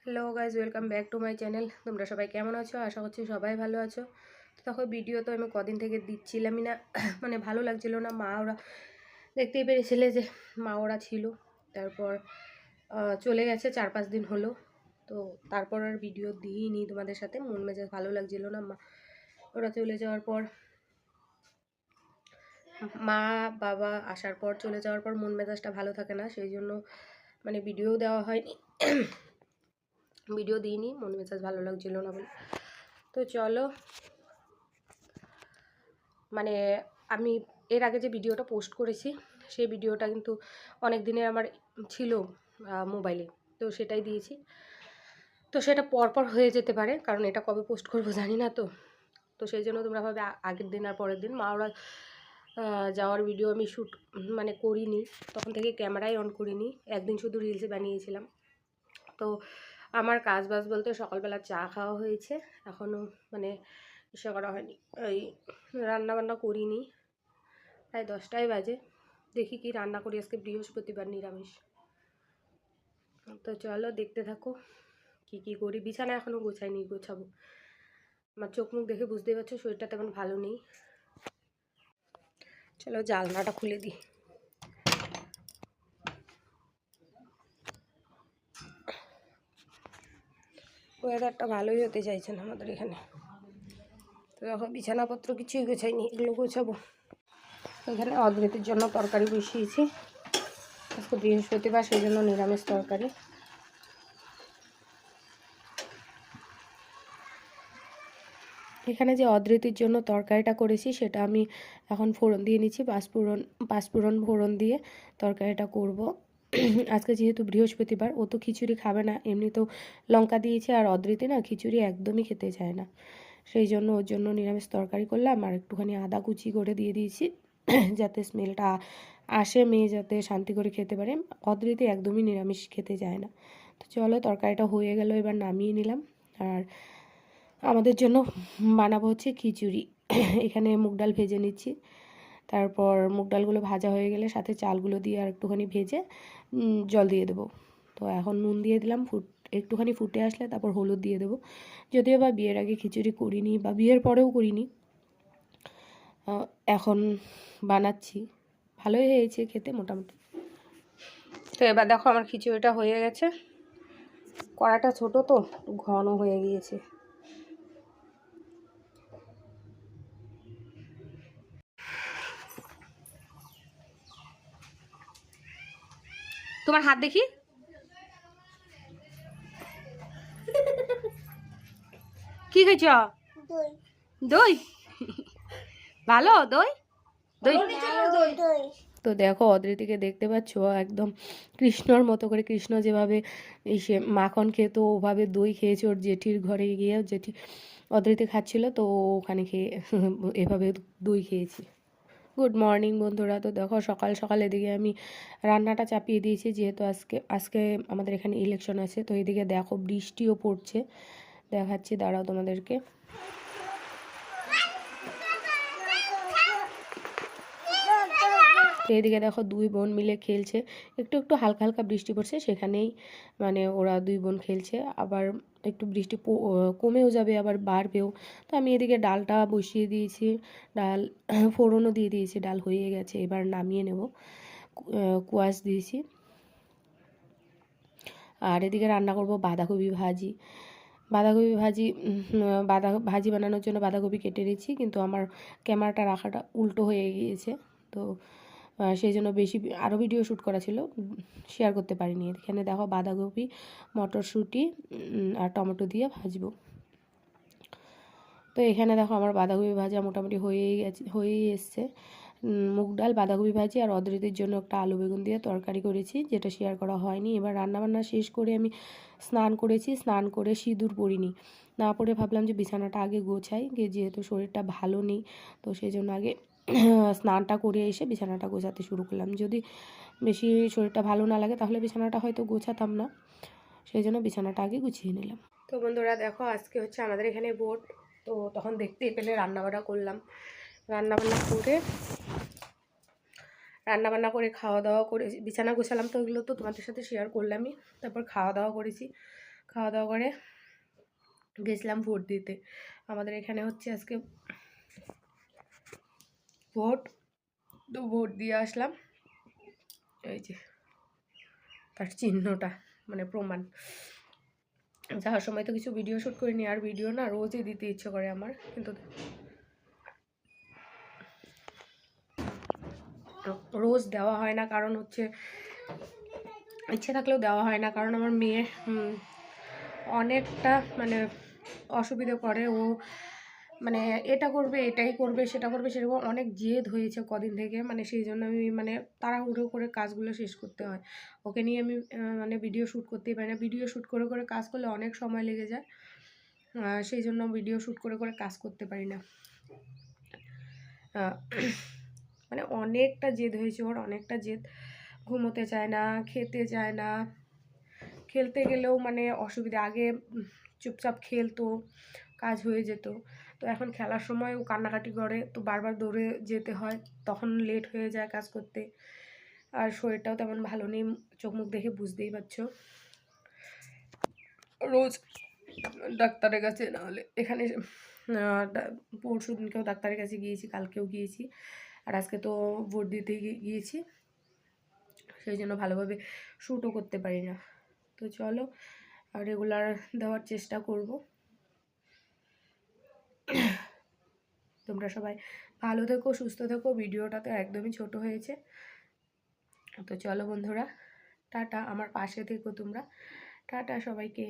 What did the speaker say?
Hello guys, welcome back to my channel. তোমরা সবাই কেমন আছো? আশা করছি সবাই ভালো আছো। তো দেখো, ভিডিও তো আমি কদিন থেকে দিচ্ছিলামই না, মানে ভালো লাগছিল না। মা ওরা দেখতেই পেরেছিলে যে মা ওরা ছিল, তারপর চলে গেছে 4-5 দিন হলো। তো তারপর আর ভিডিও দিইনি তোমাদের সাথে, মন মেজাজ ভালো লাগছিল না। মা ওরা চলে যাওয়ার পর, মা বাবা আসার পর, চলে যাওয়ার পর মন মেজাজটা ভালো থাকে না, সেই জন্য মানে ভিডিও দেওয়া হয়নি, ভিডিও দিইনি, মন মেজাজ ভালো লাগছিল না বলে। তো চলো, মানে আমি এর আগে যে ভিডিওটা পোস্ট করেছি সেই ভিডিওটা কিন্তু অনেক দিনের আমার ছিল মোবাইলে, তো সেটাই দিয়েছি। তো সেটা পরপর হয়ে যেতে পারে, কারণ এটা কবে পোস্ট করবো জানি না। তো তো সেই জন্য তোমরা ভাবে আগের দিন আর পরের দিন। মা ওরা যাওয়ার ভিডিও আমি শ্যুট মানে করিনি, তখন থেকে ক্যামেরাই অন করিনি, একদিন শুধু রিলসে বানিয়েছিলাম। তো আমার কাজ বাজ বলতে সকালবেলা চা খাওয়া হয়েছে, এখনও মানে ইসে করা হয়নি, ওই রান্নাবান্না করিনি, প্রায় 10টাই বাজে। দেখি কি রান্না করি, আজকে বৃহস্পতিবার, নিরামিষ। তো চলো দেখতে থাকো কি কি করি। বিছানা এখনও গোছাইনি, গোছাবো। আমার চোখ মুখ দেখে বুঝতেই পারছো শরীরটা তেমন ভালো নেই। চলো জানলাটা খুলে দিই। ওয়েদারটা ভালোই হতে চাইছে না আমাদের এখানে। তো দেখো, বিছানাপত্র কিছুই গোছাইনি, এগুলো গোছাবো। এখানে অদ্রিতের জন্য তরকারি বসিয়েছি, আজকে বৃহস্পতিবার, সেই জন্য নিরামিষ তরকারি। এখানে যে অদ্রিতির জন্য তরকারিটা করেছি সেটা আমি এখন ফোড়ন দিয়ে নিচ্ছি, পাঁচফোড়ন ফোড়ন দিয়ে তরকারিটা করব। আজকে যেহেতু বৃহস্পতিবার, ও তো খিচুড়ি খাবে না, এমনিতেও লঙ্কা দিয়েছি, আর অদ্রিতি না খিচুড়ি একদমই খেতে চায় না, সেই জন্য ওর জন্য নিরামিষ তরকারি করলাম। আর একটুখানি আদা কুচি করে দিয়ে দিয়েছি, যাতে স্মেলটা আসে, মেয়ে যাতে শান্তি করে খেতে পারে। অদ্রিতি একদমই নিরামিষ খেতে চায় না। তো চলো, তরকারিটা হয়ে গেল, এবার নামিয়ে নিলাম। আর আমাদের জন্য বানাবো হচ্ছে খিচুড়ি। এখানে মুগ ডাল ভেজে নিচ্ছি, তারপর মুগ ডালগুলো ভাজা হয়ে গেলে সাথে চালগুলো দিয়ে আর একটুখানি ভেজে জল দিয়ে দেবো। তো এখন নুন দিয়ে দিলাম, একটুখানি ফুটে আসলে তারপর হলুদ দিয়ে দেবো। যদিও বা বিয়ের আগে খিচুড়ি করিনি, বা বিয়ের পরেও করিনি, এখন বানাচ্ছি, ভালোই হয়েছে খেতে মোটামুটি। তো এবার দেখো, আমার খিচুড়িটা হয়ে গেছে। কড়াটা ছোট তো ঘন হয়ে গিয়েছে। তোমার হাত দেখি, কি খাইছ? দই। ভালো দই, দই। তো দেখো, অদ্রিতিকে দেখতে পাচ্ছ, একদম কৃষ্ণর মতো করে, কৃষ্ণ যেভাবে সে মাখন খেত ওভাবে দই খেয়েছে। ওর জেঠির ঘরে গিয়ে জেঠি অদ্রিতি খাচ্ছিল, তো ওখানে খেয়ে এভাবে দই খেয়েছি। গুড মর্নিং বন্ধুরা। তো দেখো, সকাল সকাল এদিকে আমি রান্নাটা চাপিয়ে দিয়েছি, যেহেতু আজকে আমাদের এখানে ইলেকশন আছে। তো এদিকে দেখো বৃষ্টিও পড়ছে, দেখাচ্ছি, দাঁড়াও তোমাদেরকে। তো এদিকে দেখো, দুই বোন মিলে খেলছে, একটু একটু হালকা হালকা বৃষ্টি পড়ছে, সেখানেই মানে ওরা দুই বোন খেলছে। আবার একটু বৃষ্টি কমেও যাবে, আবার বাড়বেও। তো আমি এদিকে ডালটা বসিয়ে দিয়েছি, ডাল ফোড়নও দিয়ে দিয়েছি, ডাল হয়ে গেছে, এবার নামিয়ে নেব। কুয়াশ দিয়েছি। আর এদিকে রান্না করব বাঁধাকপি ভাজি। ভাজি বানানোর জন্য বাঁধাকপি কেটে নিচ্ছি, কিন্তু আমার ক্যামেরাটা রাখাটা উল্টো হয়ে গিয়েছে, তো সেই জন্য বেশি আরও ভিডিও শ্যুট করা ছিল, শেয়ার করতে পারিনি। এখানে দেখো বাঁধাকপি, মটরশুঁটি আর টমেটো দিয়ে ভাজবো। তো এখানে দেখো আমার বাঁধাকপি ভাজা মোটামুটি হয়েই এসছে। মুগ ডাল, বাঁধাকপি ভাজি আর অদ্রিতির জন্য একটা আলু বেগুন দিয়ে তরকারি করেছি, যেটা শেয়ার করা হয়নি। এবার রান্নাবান্না শেষ করে আমি স্নান করেছি, স্নান করে সিঁদুর পরিনি, না পরে ভাবলাম যে বিছানাটা আগে গোছাই, যেহেতু শরীরটা ভালো নেই, তো সেই জন্য আগে স্নানটা করে এসে বিছানাটা গোছাতে শুরু করলাম। যদি বেশি শরীরটা ভালো না লাগে তাহলে বিছানাটা হয়তো গোছাতাম না, সেই জন্য বিছানাটা আগে গুছিয়ে নিলাম। তো বন্ধুরা দেখো, আজকে হচ্ছে আমাদের এখানে ভোট, তো তখন দেখতেই পেলে রান্নাবান্না করলাম। রান্নাবান্না করে খাওয়া দাওয়া করে বিছানা গোছালাম, তো ওগুলো তো তোমাদের সাথে শেয়ার করলামই। তারপর খাওয়া দাওয়া করেছি, খাওয়া দাওয়া করে গেছিলাম ভোট দিতে। আমাদের এখানে হচ্ছে আজকে ভোট, তো ভোট দিয়ে আসলাম। এই যে তার চিহ্নটা, মানে প্রমাণ। যাওয়ার সময় তো কিছু ভিডিও শ্যুট করিনি, আর ভিডিও না রোজই দিতে ইচ্ছে করে আমার, কিন্তু রোজ দেওয়া হয় না। কারণ হচ্ছে ইচ্ছে থাকলেও দেওয়া হয় না, কারণ আমার মেয়ে অনেকটা মানে অসুবিধে করে। ও মানে এটা করবে, এটাই করবে, সেটা করবে, সেরকম অনেক জেদ হয়েছে কদিন থেকে। মানে সেই জন্য আমি মানে তাড়াহুড়ো করে কাজগুলো শেষ করতে হয়। ওকে নিয়ে আমি মানে ভিডিও শ্যুট করতেই পারি না। ভিডিও শ্যুট করে করে কাজ করলে অনেক সময় লেগে যায়, সেই জন্য ভিডিও শ্যুট করে করে কাজ করতে পারি না। মানে অনেকটা জেদ হয়েছে ওর, অনেকটা জেদ। ঘুমোতে চায় না, খেতে চায় না, খেলতে গেলেও মানে অসুবিধা। আগে চুপচাপ খেলতো, কাজ হয়ে যেত। তো এখন খেলার সময় ও কান্নাকাটি করে, তো বারবার দৌড়ে যেতে হয়, তখন লেট হয়ে যায় কাজ করতে। আর শরীরটাও তেমন ভালো নেই, চোখ মুখ দেখে বুঝতেই পারছো। রোজ ডাক্তারের কাছে, নাহলে এখানে পরশু দিনকেও ডাক্তারের কাছে গিয়েছি, কালকেও গিয়েছি, আর আজকে তো ভোট দিতে গিয়েছি। সেই জন্য ভালোভাবে শ্যুটও করতে পারি না। তো চলো রেগুলার দেওয়ার চেষ্টা করব। তোমরা সবাই ভালো থেকো, সুস্থ থেকো। ভিডিওটা তো একদমই ছোট হয়েছে। তো চলো বন্ধুরা, টাটা। আমার পাশে থেকো তোমরা। টাটা সবাইকে।